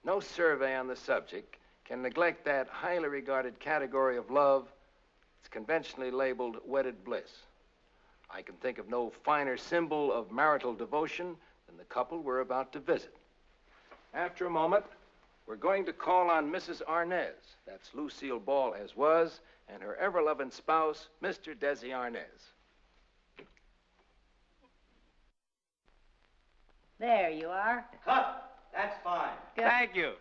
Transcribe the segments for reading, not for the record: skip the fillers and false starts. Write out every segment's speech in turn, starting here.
No survey on the subject can neglect that highly regarded category of love. It's conventionally labeled wedded bliss. I can think of no finer symbol of marital devotion than the couple we're about to visit. After a moment, we're going to call on Mrs. Arnaz. That's Lucille Ball as was, and her ever-loving spouse, Mr. Desi Arnaz. There you are. Cut. That's fine. Good. Thank you.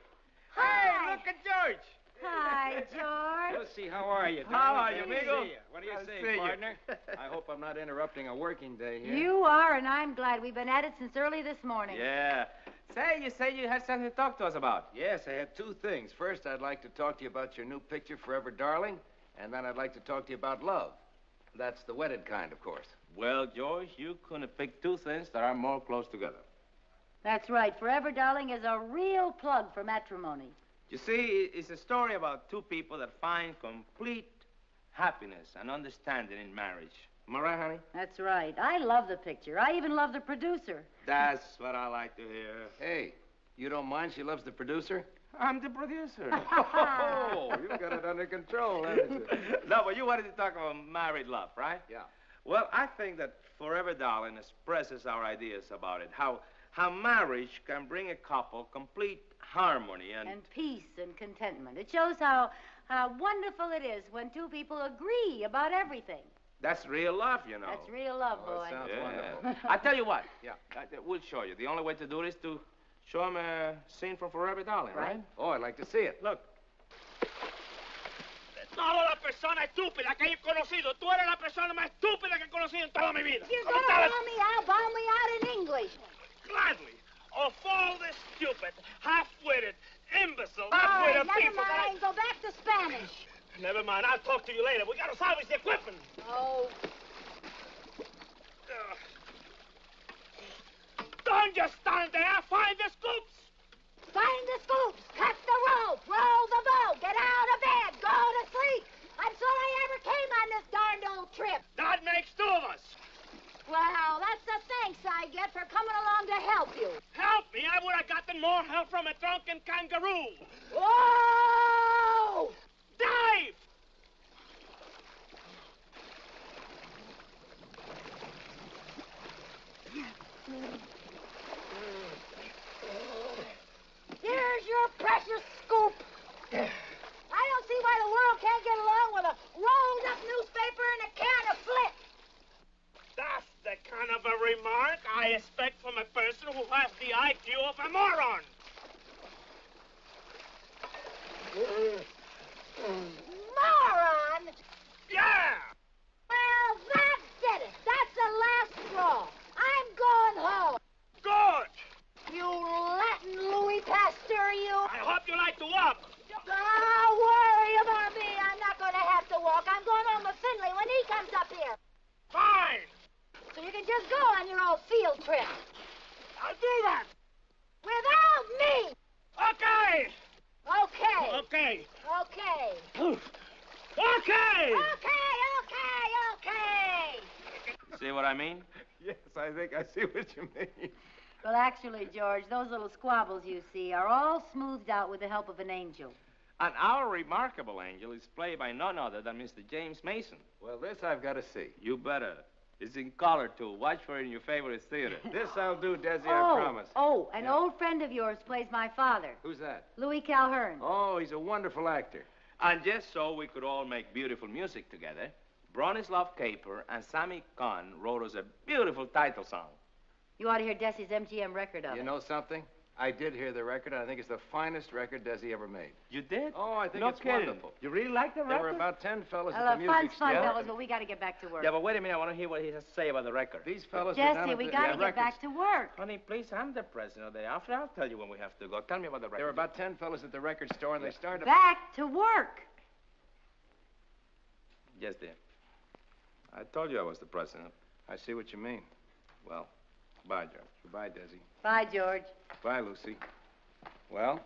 Hi. Hey, look at George. Hi, George. Lucy, how are you? How are you, Good to amigo? see you. What do you Nice to say, see you. partner? I hope I'm not interrupting a working day here. You are, and I'm glad. We've been at it since early this morning. Yeah. Say you had something to talk to us about. Yes, I have two things. First, I'd like to talk to you about your new picture, Forever Darling, and then I'd like to talk to you about love. That's the wedded kind, of course. Well, George, you couldn't have picked two things that are more close together. That's right. Forever Darling is a real plug for matrimony. You see, it's a story about two people that find complete happiness and understanding in marriage. Am I right, honey? That's right. I love the picture. I even love the producer. That's what I like to hear. Hey, you don't mind she loves the producer? I'm the producer. Oh, you've got it under control, haven't you? No, but you wanted to talk about married love, right? Yeah. Well, I think that Forever Darling expresses our ideas about it. How marriage can bring a couple complete harmony and peace and contentment. It shows how wonderful it is when two people agree about everything. that's real love, you know. That's real love, Oh, boy. it sounds Yeah. wonderful. I tell you what. Yeah. We'll show you. The only way to do it is to show him a scene from Forever Darling, right? Oh, I'd like to see it. Look. Toda la persona estúpida que he conocido. Tú eres la persona más estúpida que he conocido en toda mi vida. You're going to bawl me out in English. Gladly. Of all the stupid, half-witted, imbecile, All right, half-witted never people that mind. Go back to Spanish. Never mind. I'll talk to you later. We gotta salvage the equipment. Oh. Don't just stand there. Find the scoops. Find the scoops. Cut the rope. Roll the boat. Get out of bed. Go to sleep. I'm sorry I ever came on this darned old trip. That makes two of us. Well, that's the thanks I get for coming along to help you. Help me. I would have gotten more help from a drunken kangaroo. Whoa! Dive! Here's your precious scoop. I don't see why the world can't get along with a rolled-up newspaper and a can of flip. That's the kind of a remark I expect from a person who has the IQ of a moron. Moron! Yeah! Well, that did it. That's the last straw. I'm going home. Good! You Latin Louis Pasteur, you. I hope you like to walk. Don't worry about me. I'm not going to have to walk. I'm going home with Finley when he comes up here. Fine! So you can just go on your old field trip. I'll do that. Without me. Okay! Okay. Okay. Okay. Okay! Okay. See what I mean? Yes, I think I see what you mean. Well, actually, George, those little squabbles you see are all smoothed out with the help of an angel. And our remarkable angel is played by none other than Mr. James Mason. Well, this I've got to see. You better. It's in color, too. Watch for it in your favorite theater. This I'll do, Desi, I promise. An old friend of yours plays my father, Who's that? Louis Calhern. Oh, he's a wonderful actor. And just so we could all make beautiful music together, Bronislaw Caper and Sammy Kahn wrote us a beautiful title song. You ought to hear Desi's MGM record of it. You know something? I did hear the record, and I think it's the finest record Desi ever made. You did? Oh, I think No it's kidding. wonderful. You really like the There record? were about 10 fellas Well, at the music fun, store. fellas, but we got to get back to work. Yeah, but wait a minute. I want to hear what he has to say about the record. These fellas were down Jesse, at we the got to get records. back to work. Honey, please, I'm the president of the after. I'll tell you when we have to go. Tell me about the record. There were about 10 fellas at the record store, and they started... Back to work. Yes, dear. I told you I was the president. I see what you mean. Well, goodbye, George. Goodbye, Desi. Bye, George. Bye, Lucy. Well,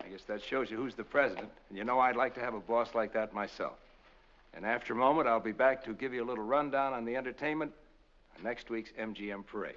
I guess that shows you who's the president. And you know I'd like to have a boss like that myself. And after a moment, I'll be back to give you a little rundown on the entertainment on next week's MGM Parade.